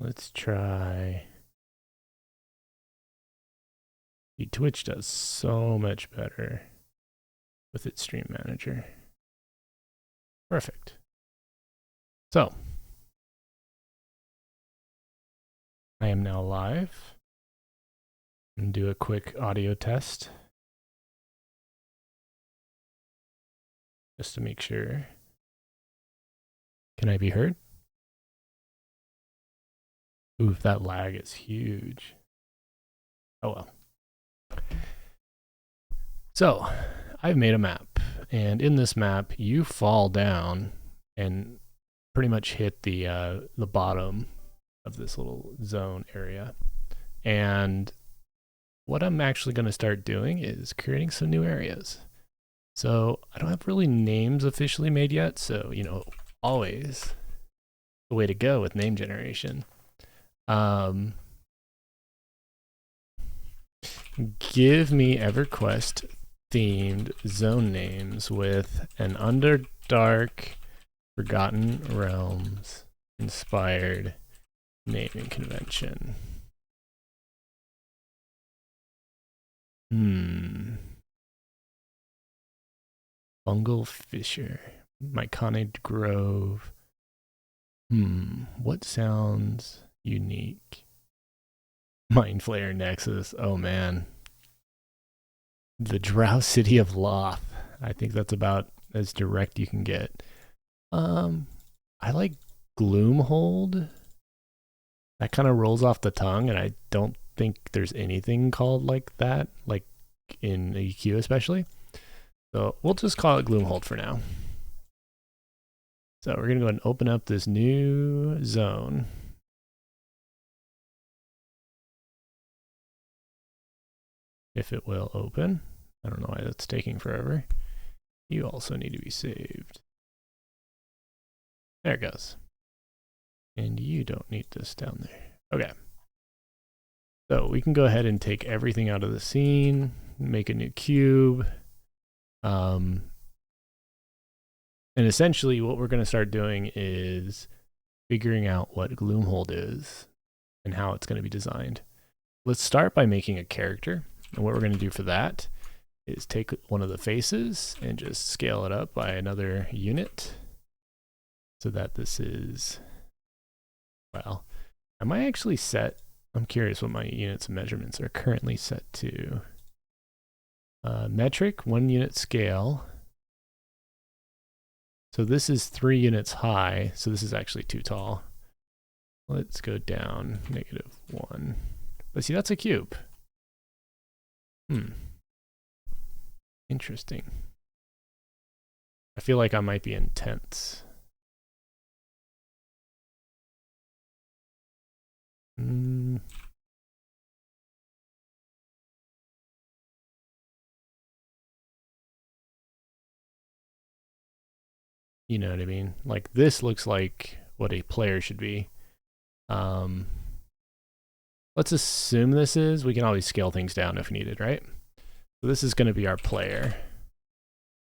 Let's try. The Twitch does so much better with its stream manager. Perfect. So, I am now live. And do a quick audio test. Just to make sure. Can I be heard? Ooh, that lag is huge. Oh well. So, I've made a map, and in this map, you fall down and pretty much hit the bottom of this little zone area. And what I'm actually going to start doing is creating some new areas. So I don't have really names officially made yet, so always the way to go with name generation. Give me EverQuest themed zone names with an Underdark Forgotten Realms inspired naming convention. Bungle Fisher, Myconid Grove. What sounds unique? Mindflayer Nexus. Oh man. The Drow City of Loth. I think that's about as direct you can get. I like Gloomhold. That kind of rolls off the tongue, and I don't think there's anything called like that, like in EQ especially. So we'll just call it Gloomhold for now. So we're going to go ahead and open up this new zone. If it will open. I don't know why that's taking forever. You also need to be saved. There it goes. And you don't need this down there. Okay. So we can go ahead and take everything out of the scene, make a new cube. And essentially what we're going to start doing is figuring out what Gloomhold is and how it's going to be designed. Let's start by making a character. And what we're going to do for that is take one of the faces and just scale it up by another unit so that this is, well, am I actually set? I'm curious what my units and measurements are currently set to. Metric, 1 unit scale. So this is 3 units high, so this is actually too tall. Let's go down -1. But see, that's a cube. Interesting. I feel like I might be intense. You know what I mean? Like this looks like what a player should be. Let's assume this is. We can always scale things down if needed, right? So this is going to be our player.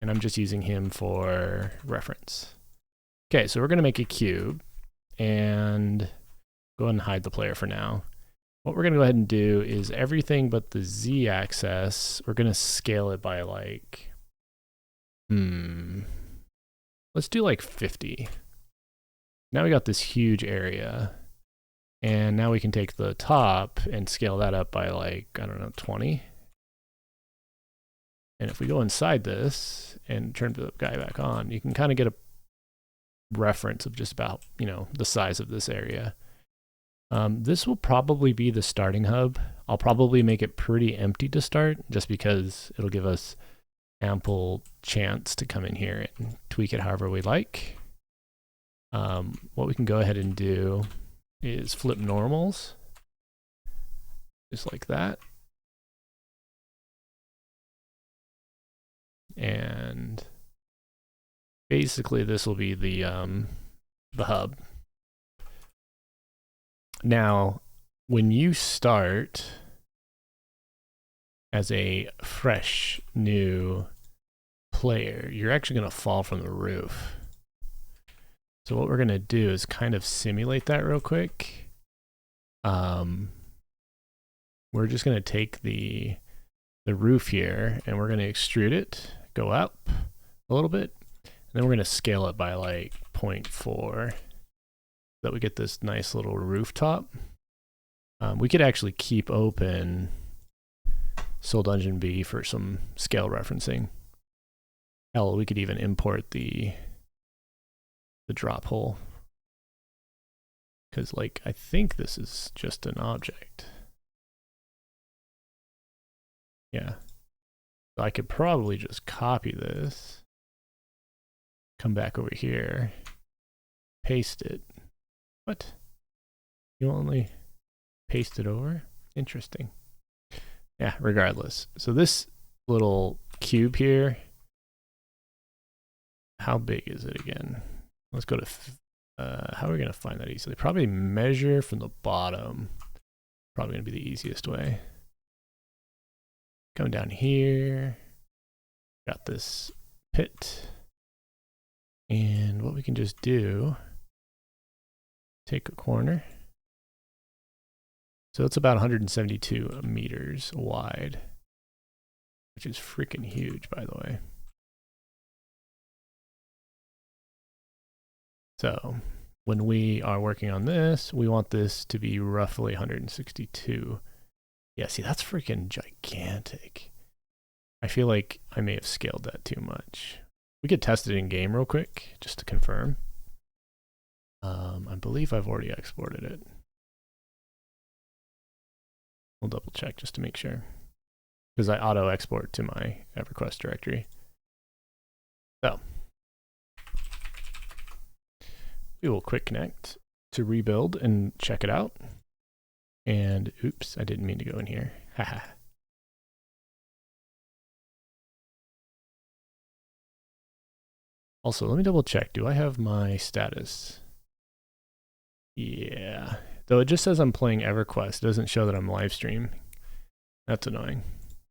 And I'm just using him for reference. Okay, so we're going to make a cube. And go ahead and hide the player for now. What we're going to go ahead and do is everything but the z-axis, we're going to scale it by like, let's do like 50. Now we got this huge area. And now we can take the top and scale that up by like, I don't know, 20. And if we go inside this and turn the guy back on, you can kind of get a reference of just about, the size of this area. This will probably be the starting hub. I'll probably make it pretty empty to start just because it'll give us ample chance to come in here and tweak it however we like. What we can go ahead and do is flip normals, just like that. And basically this will be the hub. Now, when you start as a fresh new player, you're actually going to fall from the roof. So what we're going to do is kind of simulate that real quick. We're just going to take the roof here and we're going to extrude it, go up a little bit, and then we're going to scale it by like 0.4 so that we get this nice little rooftop. We could actually keep open Soul Dungeon B for some scale referencing. Hell, we could even import the drop hole. Because, like, I think this is just an object. Yeah. So I could probably just copy this, come back over here, paste it. What? You only paste it over? Interesting. Yeah, regardless. So this little cube here, how big is it again? Let's go to, how are we going to find that easily? Probably measure from the bottom. Probably going to be the easiest way. Coming down here, got this pit. And what we can just do, take a corner. So it's about 172 meters wide, which is freaking huge, by the way. So when we are working on this, we want this to be roughly 162. Yeah, see, that's freaking gigantic. I feel like I may have scaled that too much. We could test it in game real quick, just to confirm. I believe I've already exported it. We'll double check just to make sure, because I auto export to my EverQuest directory. So we will quick connect to rebuild and check it out. And oops, I didn't mean to go in here. Haha. Also, let me double check. Do I have my status? Yeah. Though it just says I'm playing EverQuest, it doesn't show that I'm live streaming. That's annoying.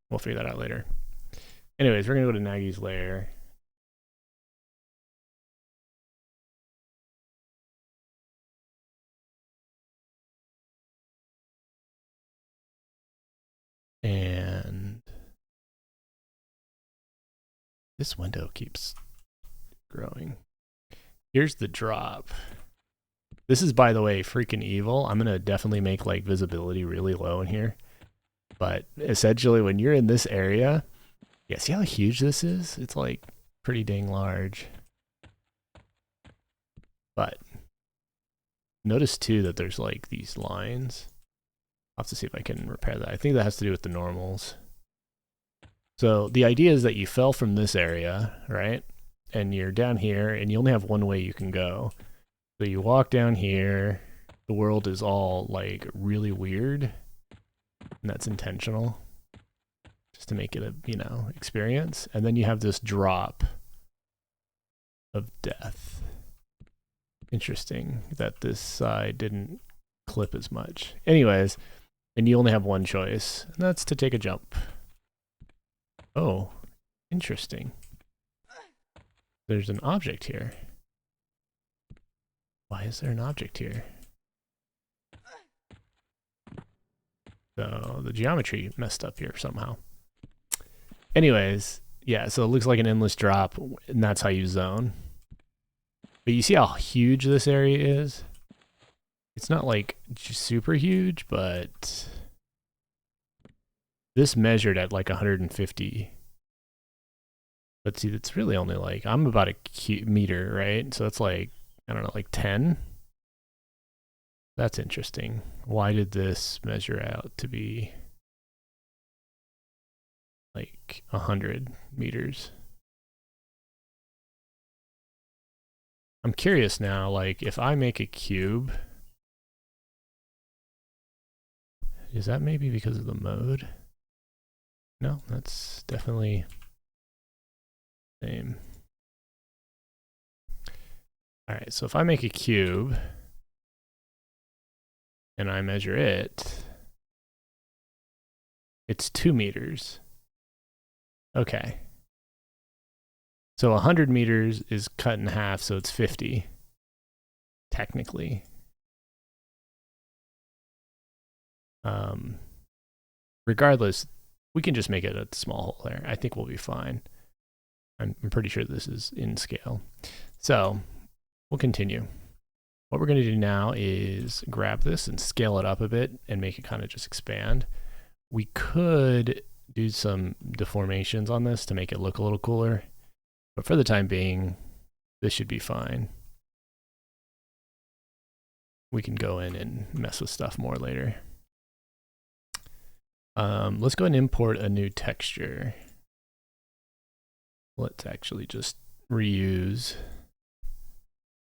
We'll figure that out later. Anyways, we're going to go to Nagy's lair. And this window keeps growing. Here's the drop. This is, by the way, freaking evil. I'm going to definitely make like visibility really low in here. But essentially when you're in this area, yeah, see how huge this is? It's like pretty dang large. But notice too that there's like these lines. I'll have to see if I can repair that. I think that has to do with the normals. So the idea is that you fell from this area, right? And you're down here and you only have one way you can go. So you walk down here, the world is all like really weird, and that's intentional, just to make it a, you know, experience. And then you have this drop of death. Interesting that this side didn't clip as much. Anyways, and you only have one choice, and that's to take a jump. Oh, interesting. There's an object here. Why is there an object here? So the geometry messed up here somehow. Anyways, yeah, so it looks like an endless drop, and that's how you zone. But you see how huge this area is? It's not like super huge, but this measured at like 150. But see, it's really only like, I'm about a meter, right? So it's like, I don't know, like 10. That's interesting. Why did this measure out to be like 100 meters? I'm curious now, like if I make a cube, is that maybe because of the mode? No, that's definitely same. All right, so if I make a cube and I measure it, it's 2 meters. Okay. So 100 meters is cut in half, so it's 50, technically. Regardless, we can just make it a small hole there. I think we'll be fine. I'm pretty sure this is in scale. So we'll continue. What we're going to do now is grab this and scale it up a bit and make it kind of just expand. We could do some deformations on this to make it look a little cooler, but for the time being, this should be fine. We can go in and mess with stuff more later. Let's go ahead and import a new texture. Let's actually just reuse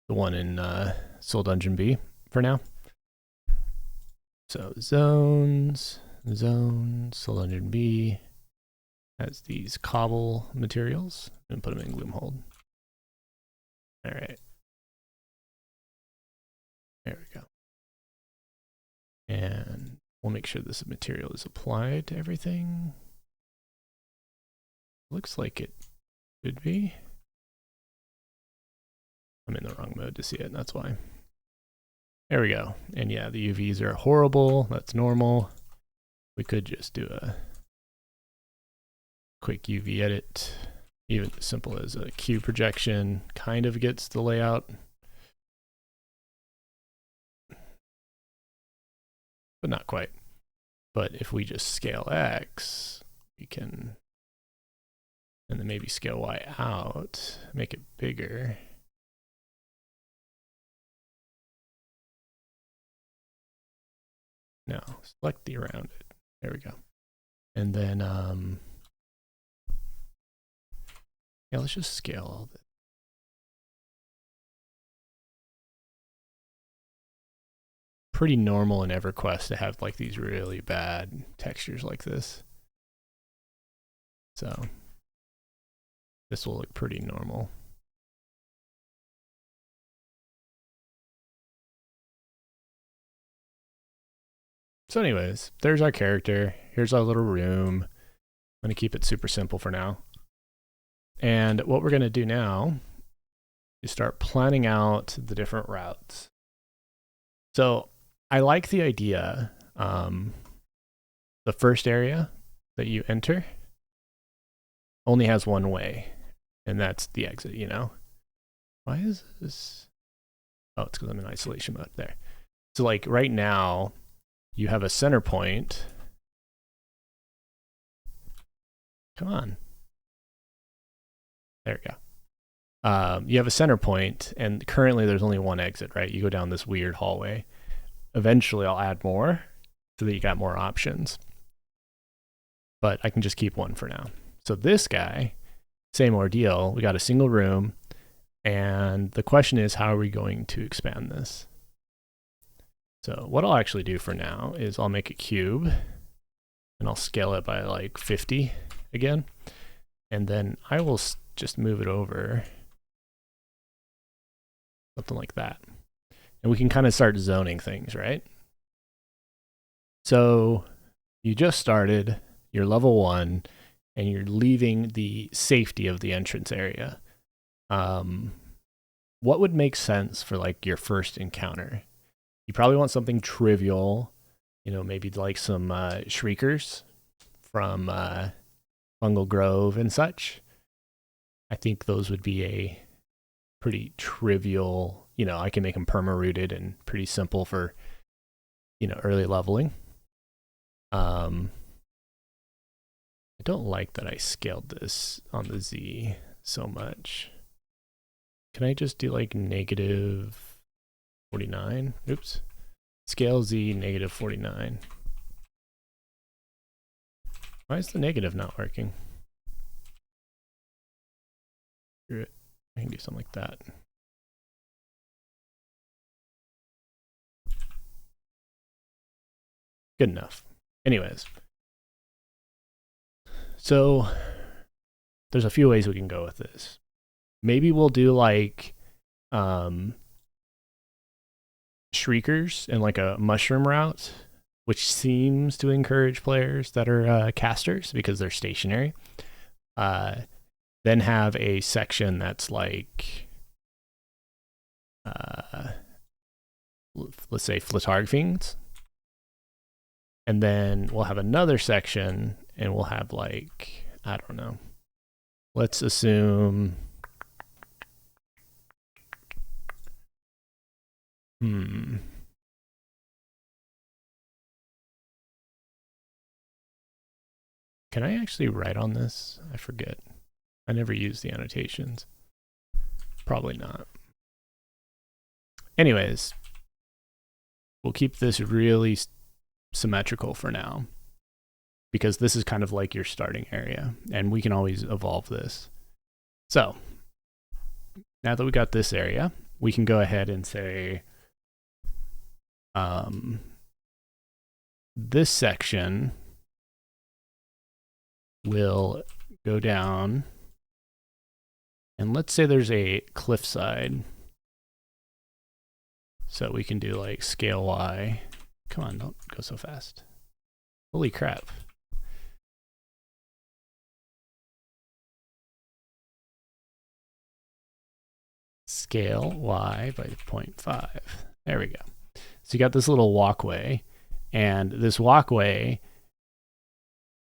the one in Soul Dungeon B for now. So zones, Soul Dungeon B has these cobble materials and put them in Gloomhold. All right. There we go. And we'll make sure this material is applied to everything. Looks like it should be. I'm in the wrong mode to see it, that's why. There we go. And yeah, the UVs are horrible. That's normal. We could just do a quick UV edit. Even as simple as a Q projection kind of gets the layout. But not quite. But if we just scale X, we can, and then maybe scale Y out, make it bigger. Now, select the around it. There we go. And then, yeah, let's just scale all this. Pretty normal in EverQuest to have like these really bad textures like this. So this will look pretty normal. So anyways, there's our character. Here's our little room. I'm going to keep it super simple for now. And what we're going to do now is start planning out the different routes. So I like the idea, the first area that you enter only has one way, and that's the exit, you know? Why is this? Oh, it's because I'm in isolation mode there. So like right now, you have a center point. Come on. There we go. You have a center point, and currently there's only one exit, right? You go down this weird hallway. Eventually I'll add more so that you got more options. But I can just keep one for now. So this guy, same ordeal. We got a single room, and the question is, how are we going to expand this? So what I'll actually do for now is I'll make a cube, and I'll scale it by like 50 again. And then I will just move it over, something like that. And we can kind of start zoning things, right? So you just started, you're level 1, and you're leaving the safety of the entrance area. What would make sense for like your first encounter? You probably want something trivial, you know, maybe like some shriekers from Fungal Grove and such. I think those would be a pretty trivial, you know, I can make them perma-rooted and pretty simple for, you know, early leveling. I don't like that I scaled this on the Z so much. Can I just do like negative 49? Oops. Scale Z negative 49. Why is the negative not working? Screw it. I can do something like that. Good enough. Anyways. So there's a few ways we can go with this. Maybe we'll do like shriekers and like a mushroom route, which seems to encourage players that are casters because they're stationary. Then have a section that's like, let's say Flatarg Fiends. And then we'll have another section and we'll have like, I don't know. Let's assume, can I actually write on this? I forget. I never use the annotations. Probably not. Anyways, we'll keep this really symmetrical for now, because this is kind of like your starting area, and we can always evolve this. So now that we got this area, we can go ahead and say this section will go down, and let's say there's a cliffside. So we can do like scale Y. Come on, don't go so fast. Holy crap. Scale Y by 0.5. There we go. So you got this little walkway, and this walkway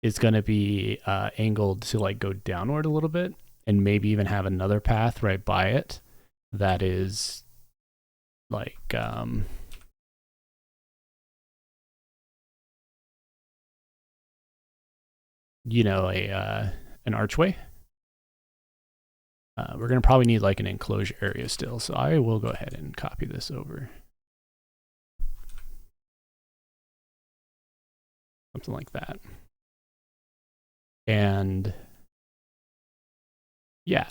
is going to be angled to like go downward a little bit, and maybe even have another path right by it that is like you know, an archway. We're going to probably need like an enclosure area still, so I will go ahead and copy this over. Something like that. And yeah.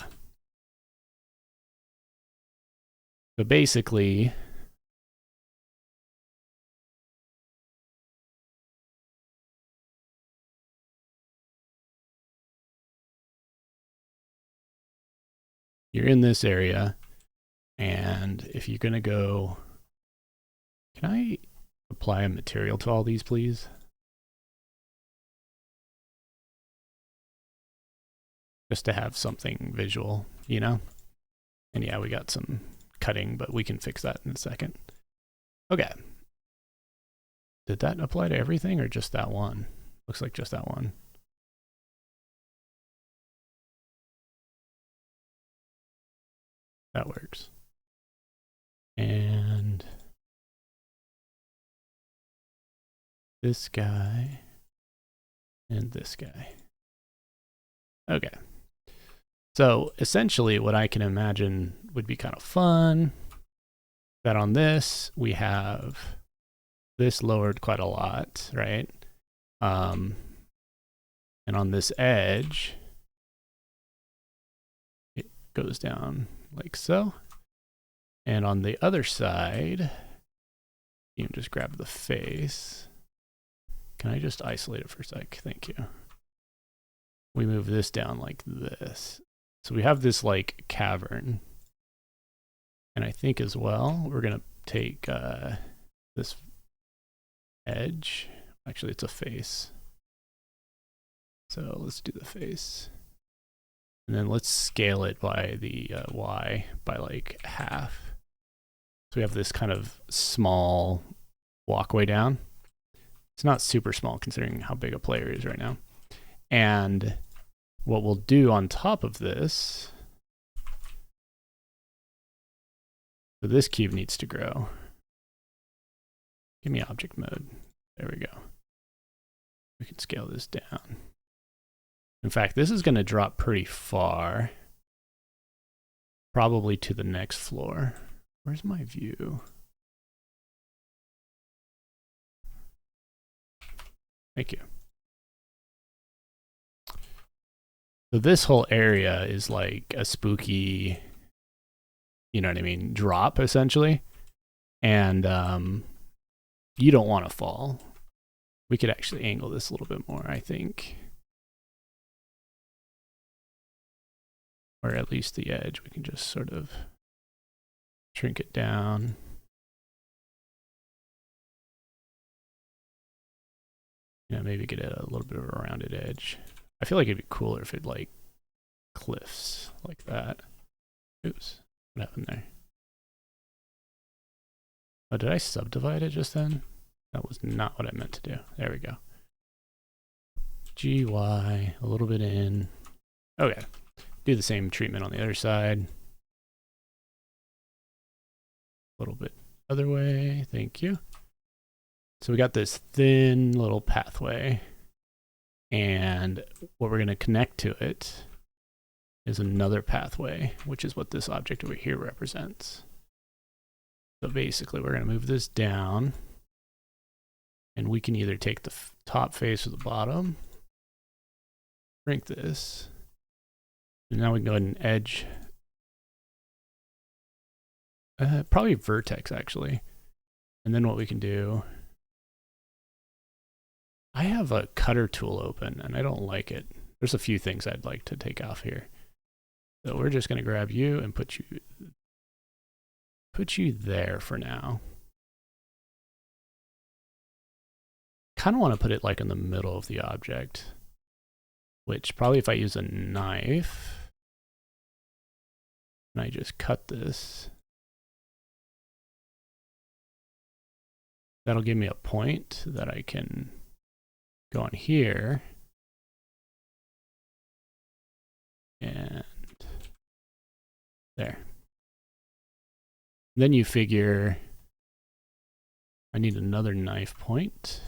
So basically, you're in this area, and if you're going to go, can I apply a material to all these, please? Just to have something visual, you know? And yeah, we got some cutting, but we can fix that in a second. Okay. Did that apply to everything or just that one? Looks like just that one. That works. And this guy and this guy. Okay. So essentially what I can imagine would be kind of fun, that on this we have this lowered quite a lot, right? And on this edge, it goes down like so. And on the other side, you can just grab the face. Can I just isolate it for a sec? Thank you. We move this down like this. So we have this like cavern. And I think as well, we're going to take this edge. Actually, it's a face. So let's do the face. And then let's scale it by the Y by like half. So we have this kind of small walkway down. It's not super small considering how big a player is right now. And what we'll do on top of this, so this cube needs to grow. Give me object mode. There we go. We can scale this down. In fact, this is going to drop pretty far, probably to the next floor. Where's my view? Thank you. So this whole area is like a spooky, you know what I mean, drop essentially. And you don't want to fall. We could actually angle this a little bit more, I think. Or at least the edge, we can just sort of shrink it down. You know, maybe get a little bit of a rounded edge. I feel like it'd be cooler if it like cliffs like that. Oops, what happened there? Oh, did I subdivide it just then? That was not what I meant to do. There we go. GY, a little bit in. Okay. Do the same treatment on the other side. A little bit other way. Thank you. So we got this thin little pathway. And what we're going to connect to it is another pathway, which is what this object over here represents. So basically, we're going to move this down. And we can either take the top face or the bottom. Shrink this. And now we can go ahead and edge. Probably vertex, actually. And then what we can do. I have a cutter tool open, and I don't like it. There's a few things I'd like to take off here. So we're just going to grab you and put you there for now. Kind of want to put it like in the middle of the object, which probably if I use a knife and I just cut this, that'll give me a point that I can go on here and there. Then you figure I need another knife point.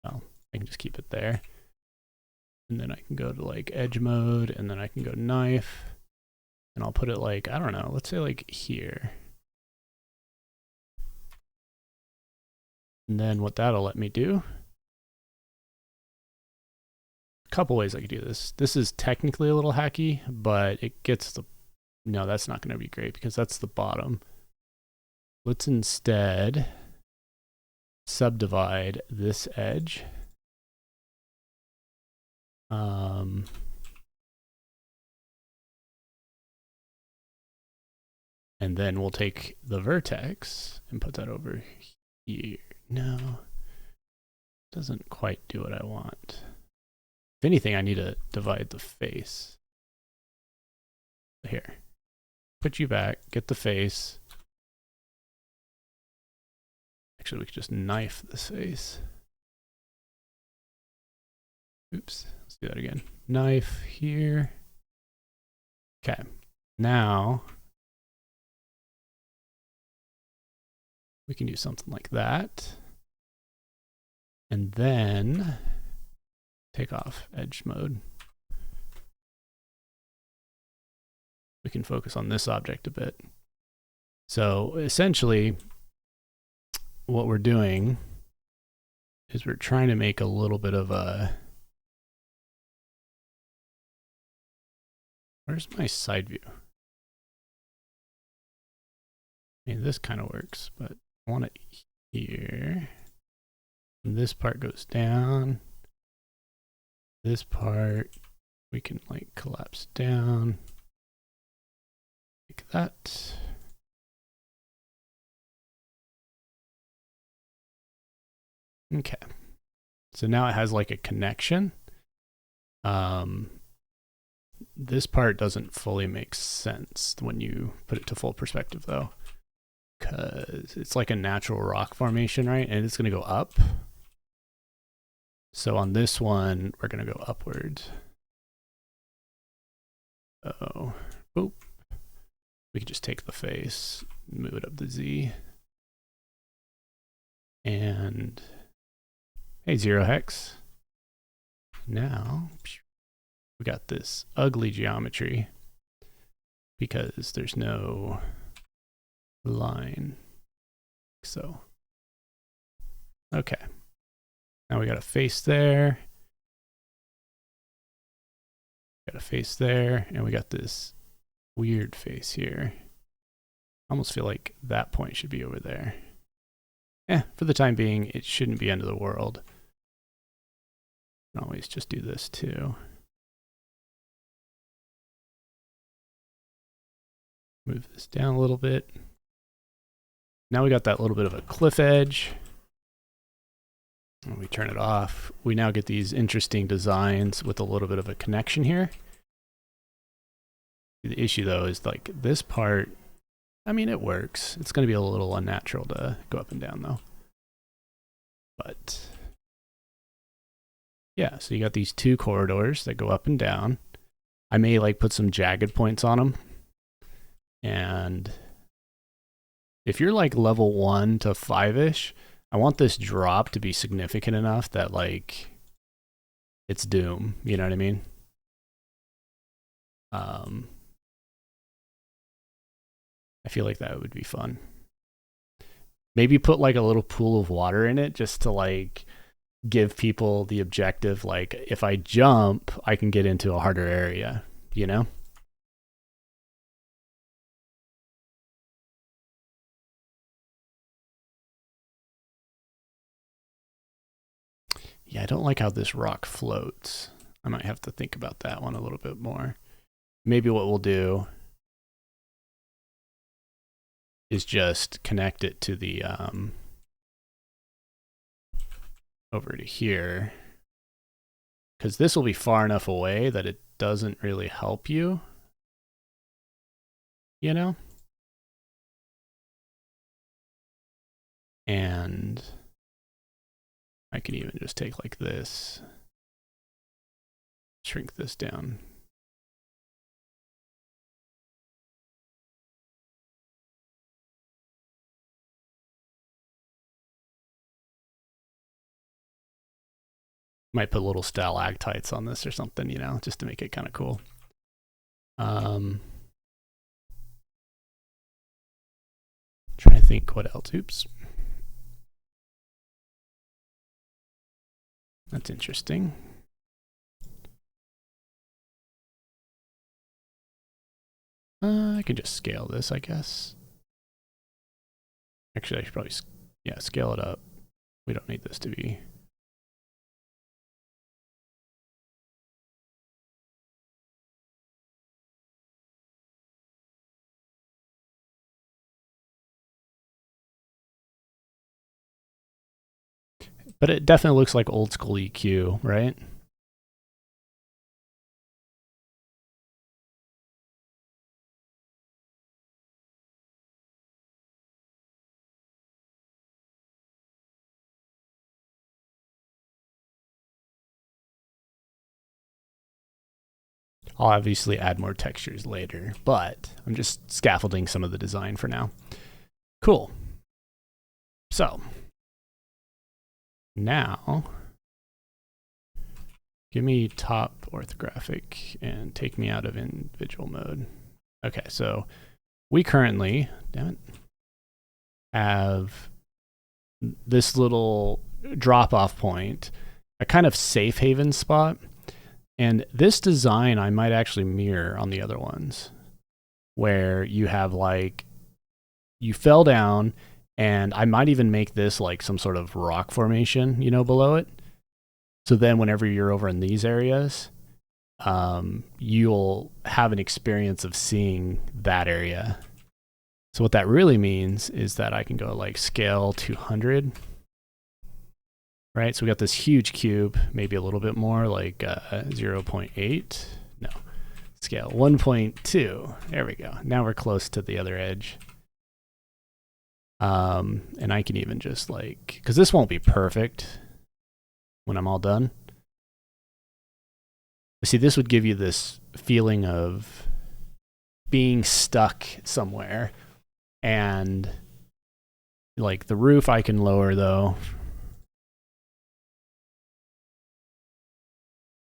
Well, I can just keep it there. And then I can go to like edge mode, and then I can go knife, and I'll put it like, I don't know, let's say like here. And then what that'll let me do, a couple ways I could do this. This is technically a little hacky, but it gets the, no, that's not going to be great because that's the bottom. Let's instead subdivide this edge. And then we'll take the vertex and put that over here. No, doesn't quite do what I want. If anything, I need to divide the face. Here, put you back, get the face. Actually, we could just knife this face. Oops, let's do that again. Knife here. Okay, now we can do something like that. And then take off edge mode. We can focus on this object a bit. So essentially, what we're doing is we're trying to make a little bit of a, where's my side view? I mean, this kind of works, but I want it here. And this part goes down. This part, we can like collapse down. Like that. Okay. So now it has like a connection. This part doesn't fully make sense when you put it to full perspective though, because it's like a natural rock formation, right? And it's going to go up. So on this one, we're going to go upwards. Oh, boop. We can just take the face, move it up to Z. And hey, 0 hex. Now we got this ugly geometry because there's no line. So, okay. Now we got a face there. Got a face there, and we got this weird face here. I almost feel like that point should be over there. For the time being, it shouldn't be end of the world. I can always just do this too. Move this down a little bit. Now we got that little bit of a cliff edge. When we turn it off, we now get these interesting designs with a little bit of a connection here. The issue though is like this part I mean, it works. It's going to be a little unnatural to go up and down, though. But yeah, so you got these two corridors that go up and down. I may like put some jagged points on them. And if you're like level 1 to 5-ish, I want this drop to be significant enough that like it's doom. You know what I mean? I feel like that would be fun. Maybe put like a little pool of water in it just to like give people the objective, like if I jump, I can get into a harder area, you know? Yeah, I don't like how this rock floats. I might have to think about that one a little bit more. Maybe what we'll do is just connect it to the over to here, because this will be far enough away that it doesn't really help you, you know? And I can even just take like this, shrink this down. Might put little stalactites on this or something, you know, just to make it kind of cool. Trying to think what else. Oops. That's interesting. I can just scale this, I guess. Actually, I should probably, yeah, scale it up. We don't need this to be. But it definitely looks like old school EQ, right? I'll obviously add more textures later, but I'm just scaffolding some of the design for now. Cool. So now give me top orthographic and take me out of individual mode. Okay, so we currently, damn it, have this little drop-off point, a kind of safe haven spot. And this design I might actually mirror on the other ones, where you have like, you fell down, and I might even make this like some sort of rock formation, you know, below it. So then whenever you're over in these areas, you'll have an experience of seeing that area. So what that really means is that I can go like scale 200. Right, so we got this huge cube, maybe a little bit more, like 0.8. No, scale 1.2. There we go. Now we're close to the other edge. And I can even just like, because this won't be perfect when I'm all done. But see, this would give you this feeling of being stuck somewhere. And like the roof I can lower though.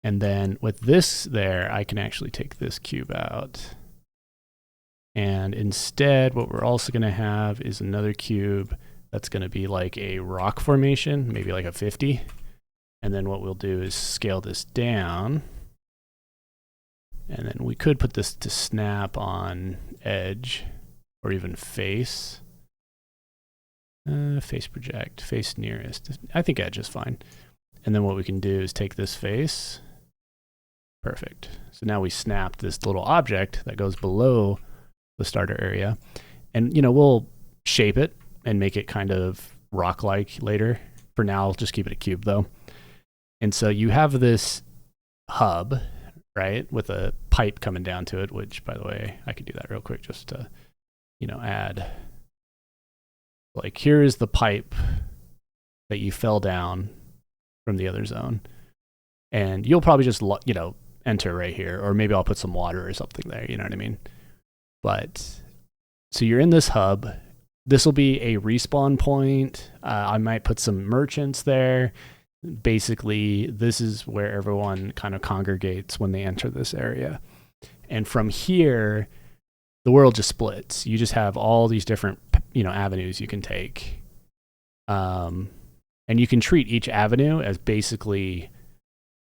And then with this there, I can actually take this cube out. And instead, what we're also going to have is another cube that's going to be like a rock formation, maybe like a 50. And then what we'll do is scale this down. And then we could put this to snap on edge or even face. Face project, face nearest. I think edge is fine. And then what we can do is take this face. Perfect. So now we snapped this little object that goes below the starter area. And, you know, we'll shape it and make it kind of rock-like later. For now, I'll just keep it a cube, though. And so you have this hub, right, with a pipe coming down to it, which, by the way, I could do that real quick just to, add, like, here is the pipe that you fell down from the other zone. And you'll probably just, enter right here, or maybe I'll put some water or something there, you know what I mean? But, so you're in this hub. This will be a respawn point. I might put some merchants there. Basically, this is where everyone kind of congregates when they enter this area. And from here, the world just splits. You just have all these different, avenues you can take. And you can treat each avenue as basically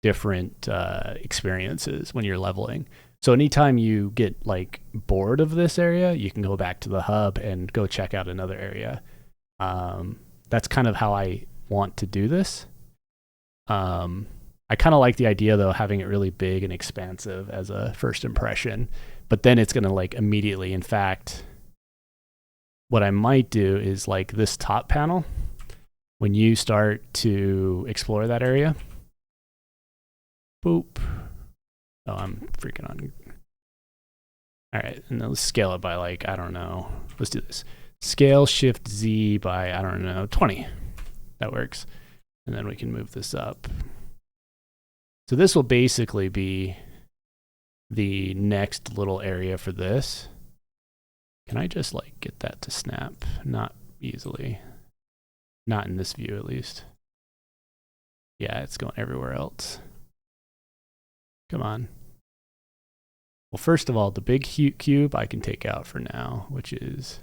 different experiences when you're leveling. So anytime you get like bored of this area, you can go back to the hub and go check out another area. That's kind of how I want to do this. I kind of like the idea though, having it really big and expansive as a first impression, but then it's going to like immediately, in fact, what I might do is like this top panel, when you start to explore that area, boop. Oh, I'm freaking on. All right, and then let's scale it by like, I don't know. Let's do this. Scale Shift Z by, I don't know, 20. That works. And then we can move this up. So this will basically be the next little area for this. Can I just like get that to snap? Not easily. Not in this view, at least. Yeah, it's going everywhere else. Come on. Well, first of all, the big cube I can take out for now, which is,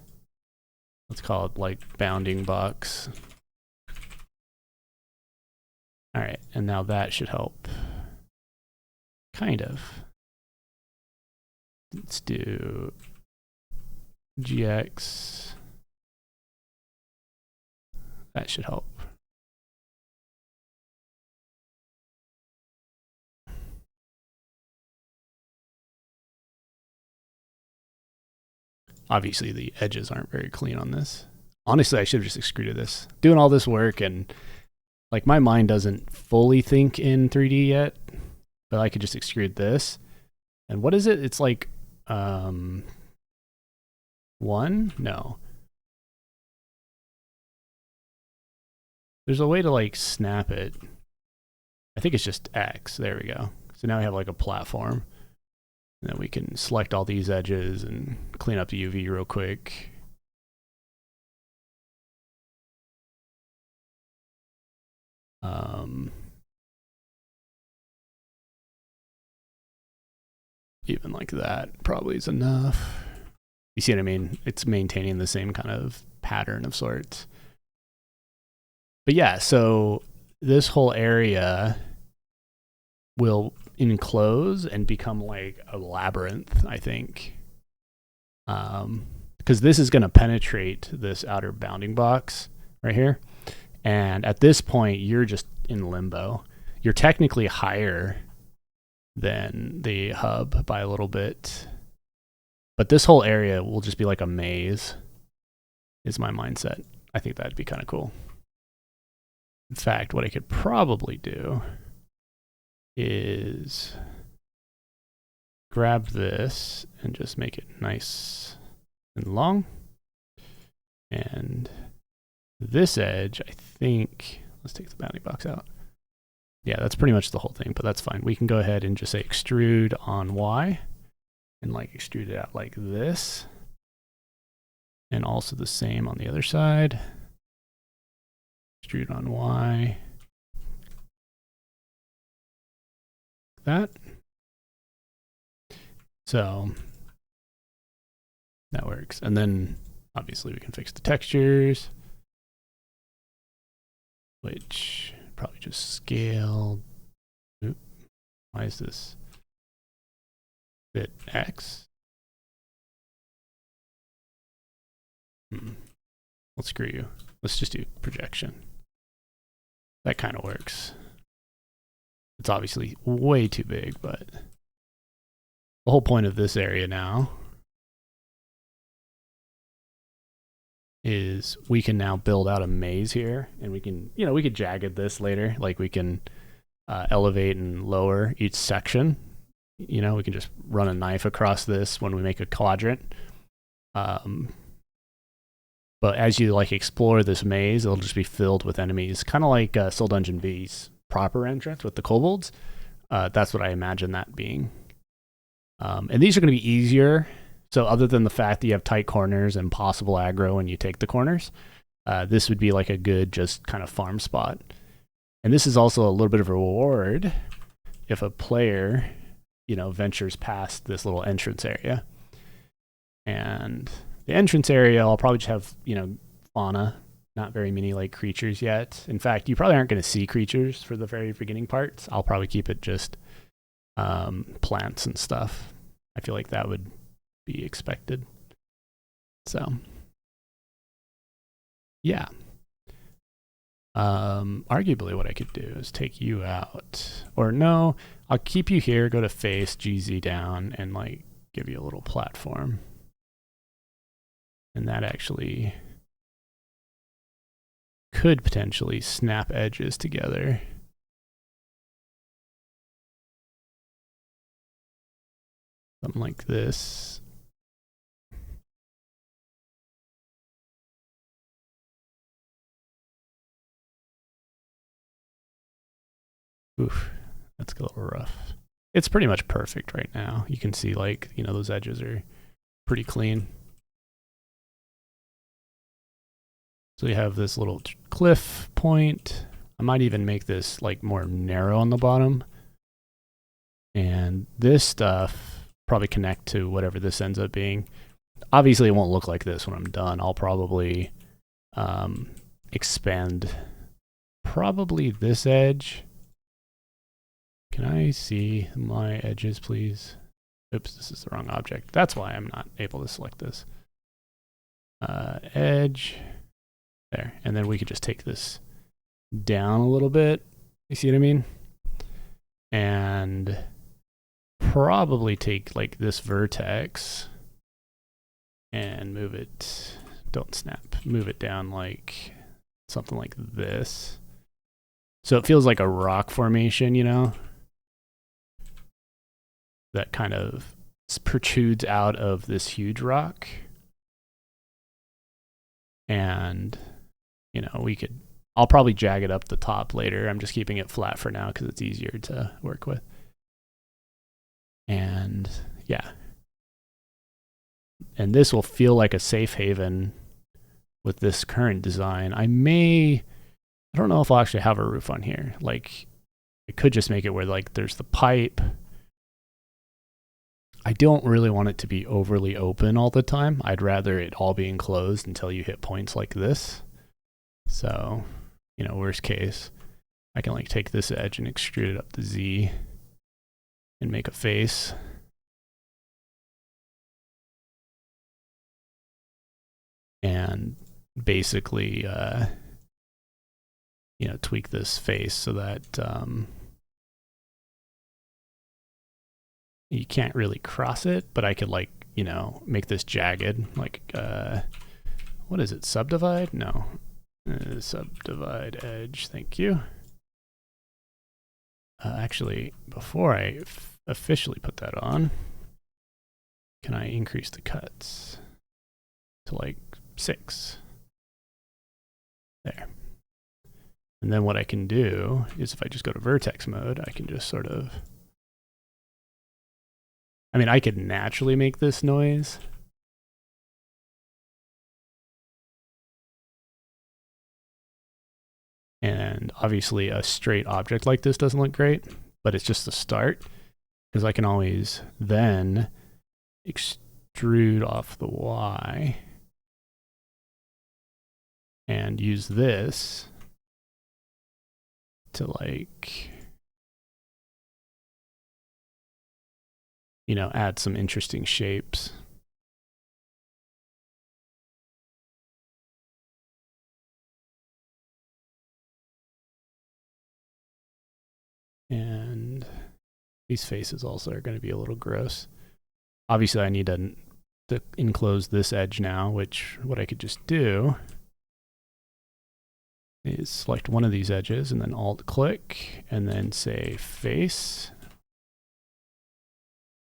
let's call it like bounding box. All right, and now that should help. Kind of. Let's do GX. That should help. Obviously, the edges aren't very clean on this. Honestly, I should have just extruded this. Doing all this work, and like my mind doesn't fully think in 3D yet, but I could just extrude this. And what is it? It's like 1? No. There's a way to like snap it. I think it's just X. There we go. So now we have like a platform. And then we can select all these edges and clean up the UV real quick. Even like that probably is enough. You see what I mean? It's maintaining the same kind of pattern of sorts. But yeah, so this whole area will enclose and become like a labyrinth, I think. Because this is going to penetrate this outer bounding box right here. And at this point, you're just in limbo. You're technically higher than the hub by a little bit. But this whole area will just be like a maze, is my mindset. I think that'd be kind of cool. In fact, what I could probably do is grab this and just make it nice and long. And this edge, I think, let's take the bounding box out. Yeah, that's pretty much the whole thing, but that's fine. We can go ahead and just say extrude on Y and like extrude it out like this. And also the same on the other side. Extrude on Y. That. So that works. And then obviously we can fix the textures, which probably just scale. Oop. Why is this bit X? Well, screw you. Let's just do projection. That kind of works. It's obviously way too big, but the whole point of this area now is we can now build out a maze here, and we can, we could jagged this later. Like we can elevate and lower each section. We can just run a knife across this when we make a quadrant. But as you like explore this maze, it'll just be filled with enemies, kind of like Soul Dungeon V's proper entrance with the kobolds. That's what I imagine that being. And these are going to be easier. So other than the fact that you have tight corners and possible aggro when you take the corners, this would be like a good just kind of farm spot. And this is also a little bit of a reward if a player, ventures past this little entrance area. And the entrance area, I'll probably just have, fauna, not very many like creatures yet. In fact, you probably aren't going to see creatures for the very beginning parts. I'll probably keep it just plants and stuff. I feel like that would be expected. So, yeah. Arguably what I could do is take you out. Or no, I'll keep you here, go to face, GZ down, and like give you a little platform. And that actually could potentially snap edges together. Something like this. Oof, that's a little rough. It's pretty much perfect right now. You can see like, those edges are pretty clean. So you have this little cliff point. I might even make this like more narrow on the bottom. And this stuff probably connect to whatever this ends up being. Obviously it won't look like this when I'm done. I'll probably expand probably this edge. Can I see my edges, please? Oops, this is the wrong object. That's why I'm not able to select this. Edge. There. And then we could just take this down a little bit. You see what I mean? And probably take like this vertex and move it. Don't snap. Move it down like something like this. So it feels like a rock formation, that kind of protrudes out of this huge rock. And, I'll probably jag it up the top later. I'm just keeping it flat for now because it's easier to work with. And yeah. And this will feel like a safe haven with this current design. I don't know if I'll actually have a roof on here. Like, I could just make it where like there's the pipe. I don't really want it to be overly open all the time. I'd rather it all be enclosed until you hit points like this. So, worst case, I can like take this edge and extrude it up to Z and make a face. And basically, tweak this face so that you can't really cross it, but I could like, make this jagged, like, what is it, subdivide? No, subdivide edge, thank you. Actually, before I officially put that on, can I increase the cuts to like 6? There. And then what I can do is if I just go to vertex mode, I can just sort of, I could naturally make this noise. And obviously a straight object like this doesn't look great, but it's just the start because I can always then extrude off the Y and use this to like, add some interesting shapes. And these faces also are going to be a little gross. Obviously, I need to enclose this edge now, which what I could just do is select one of these edges and then Alt-click and then say face.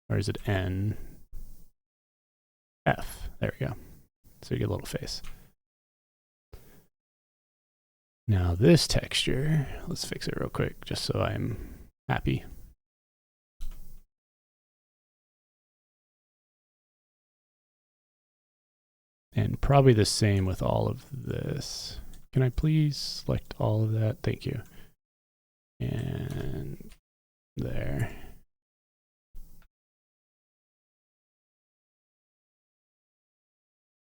Or is it N? F. There we go. So you get a little face. Now this texture, let's fix it real quick just so I'm happy. And probably the same with all of this. Can I please select all of that? Thank you. And there.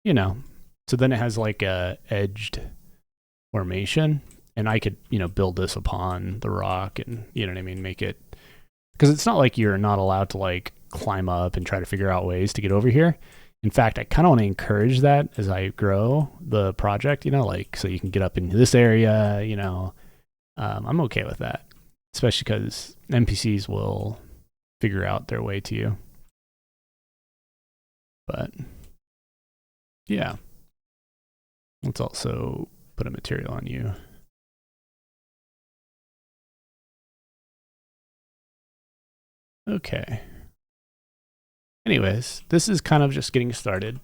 You know, so then it has like a edged formation, and I could, you know, build this upon the rock and, you know what I mean, make it, because it's not like you're not allowed to like climb up and try to figure out ways to get over here. In fact, I kind of want to encourage that as I grow the project, you know, like, so you can get up into this area, you know. I'm okay with that, especially because NPCs will figure out their way to you. But yeah, let's also put a material on you. Okay. Anyways, this is kind of just getting started,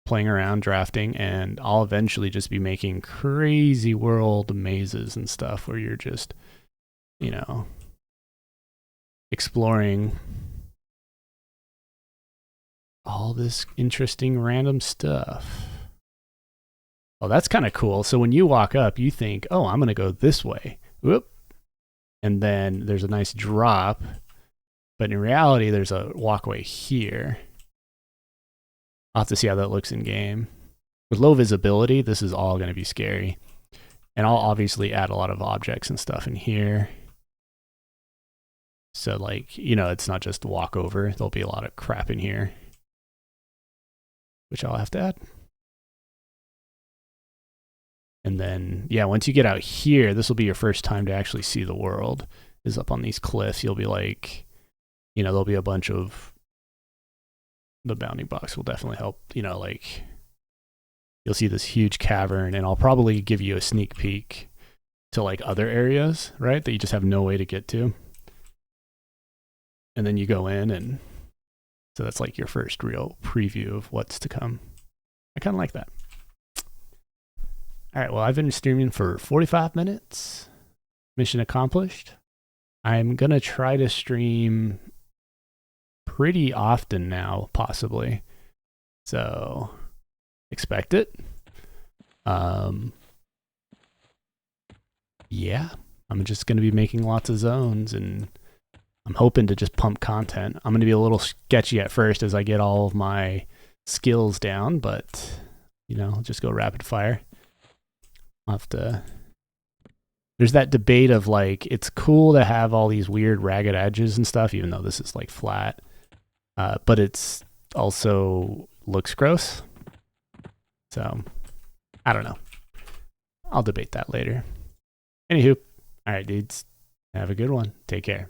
playing around, drafting, and I'll eventually just be making crazy world mazes and stuff where you're just, you know, exploring all this interesting random stuff. Oh, that's kind of cool. So when you walk up, you think, oh, I'm going to go this way. Whoop. And then there's a nice drop. But in reality, there's a walkway here. I'll have to see how that looks in game. With low visibility, this is all going to be scary. And I'll obviously add a lot of objects and stuff in here. So like, you know, it's not just walk over. There'll be a lot of crap in here, which I'll have to add. And then, yeah, once you get out here, this will be your first time to actually see the world. Is up on these cliffs. You'll be like, you know, there'll be a bunch of, the bounding box will definitely help, you know, like you'll see this huge cavern, and I'll probably give you a sneak peek to like other areas, right, that you just have no way to get to. And then you go in, and so that's like your first real preview of what's to come. I kind of like that. All right, well, I've been streaming for 45 minutes. Mission accomplished. I'm going to try to stream pretty often now, possibly. So expect it. Yeah, I'm just going to be making lots of zones, and I'm hoping to just pump content. I'm going to be a little sketchy at first as I get all of my skills down, but, you know, just go rapid fire. I'll have to... There's that debate of like, it's cool to have all these weird ragged edges and stuff, even though this is like flat. But it's also looks gross. So, I don't know. I'll debate that later. Anywho, all right, dudes. Have a good one. Take care.